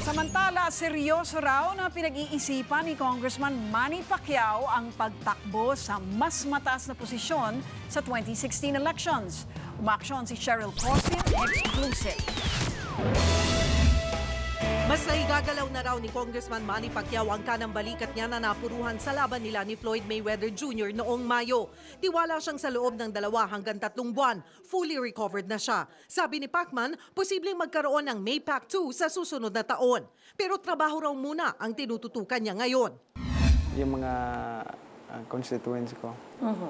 Samantala, seryoso raw na pinag-iisipan ni Congressman Manny Pacquiao ang pagtakbo sa mas mataas na posisyon sa 2016 elections. Umaksyon si Cheryl Cosim, exclusive. Mas naigagalaw na raw ni Congressman Manny Pacquiao ang kanang balikat niya na napuruhan sa laban nila ni Floyd Mayweather Jr. noong Mayo. Tiwala siyang sa loob ng 2 hanggang 3 buwan, fully recovered na siya. Sabi ni Pacman, posibleng magkaroon ng Maypac 2 sa susunod na taon. Pero trabaho raw muna ang tinututukan niya ngayon. Yung mga constituents ko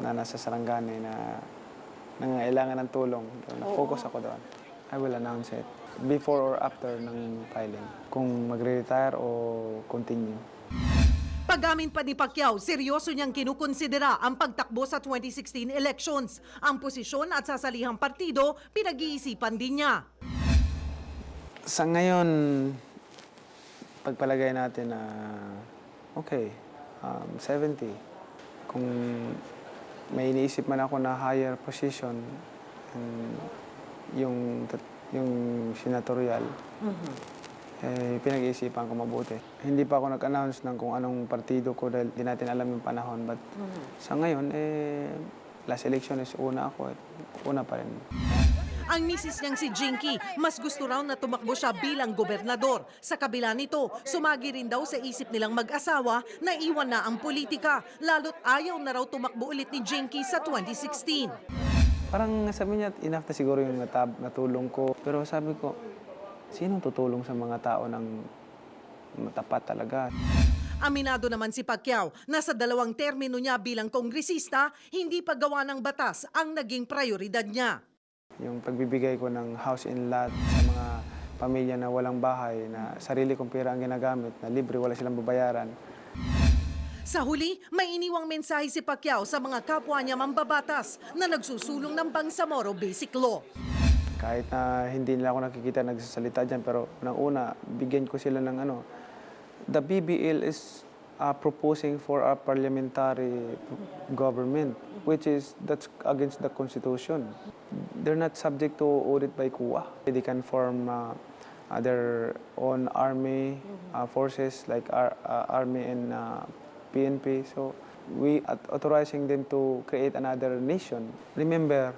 na nasa Sarangani na nangailangan ng tulong, na-focus ako doon. I will announce it before or after ng filing, kung magre-retire o continue. Pag-amin pa ni Pacquiao, seryoso niyang kinukonsidera ang pagtakbo sa 2016 elections. Ang posisyon at sasalihang partido, pinag-iisipan din niya. Sa ngayon, pagpalagay natin na 70. Kung may iniisip man ako na higher position, yung senatorial, pinag-iisipan ko mabuti. Hindi pa ako nag-announce ng kung anong partido ko dahil di natin alam yung panahon. But sa ngayon, last election is una ako. Una pa rin. Ang misis niyang si Jinky, mas gusto raw na tumakbo siya bilang gobernador. Sa kabila nito, sumagi rin daw sa isip nilang mag-asawa na iwan na ang politika. Lalo't ayaw na raw tumakbo ulit ni Jinky sa 2016. Parang sabi niya, enough na siguro yung natulong ko. Pero sabi ko, sinong tutulong sa mga tao ng matapat talaga? Aminado naman si Pacquiao na sa 2 termino niya bilang kongresista, hindi pa gawa ng batas ang naging prioridad niya. Yung pagbibigay ko ng house and lot sa mga pamilya na walang bahay, na sarili kong pera ang ginagamit, na libre, wala silang babayaran. Sa huli, may iniwang mensahe si Pacquiao sa mga kapwa niya mambabatas na nagsusulong ng Bangsamoro Basic Law. Kahit na hindi nila ako nakikita nagsasalita dyan, pero una, bigyan ko sila ng The BBL is proposing for a parliamentary government, which is, that's against the Constitution. They're not subject to audit by CUA. They can form their own army forces like army and PNP. So we are authorizing them to create another nation. Remember,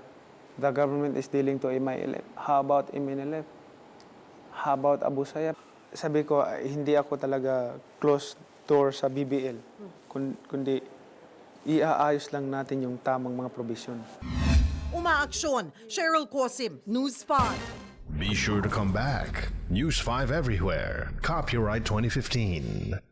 the government is dealing to MILF. How about MNLF? How about Abu Sayyaf? Sabi ko, hindi ako talaga close door sa BBL, kundi iaayos lang natin yung tamang mga provision. Umaaksyon, Cheryl Cosim, News 5. Be sure to come back. News 5 everywhere. Copyright 2015.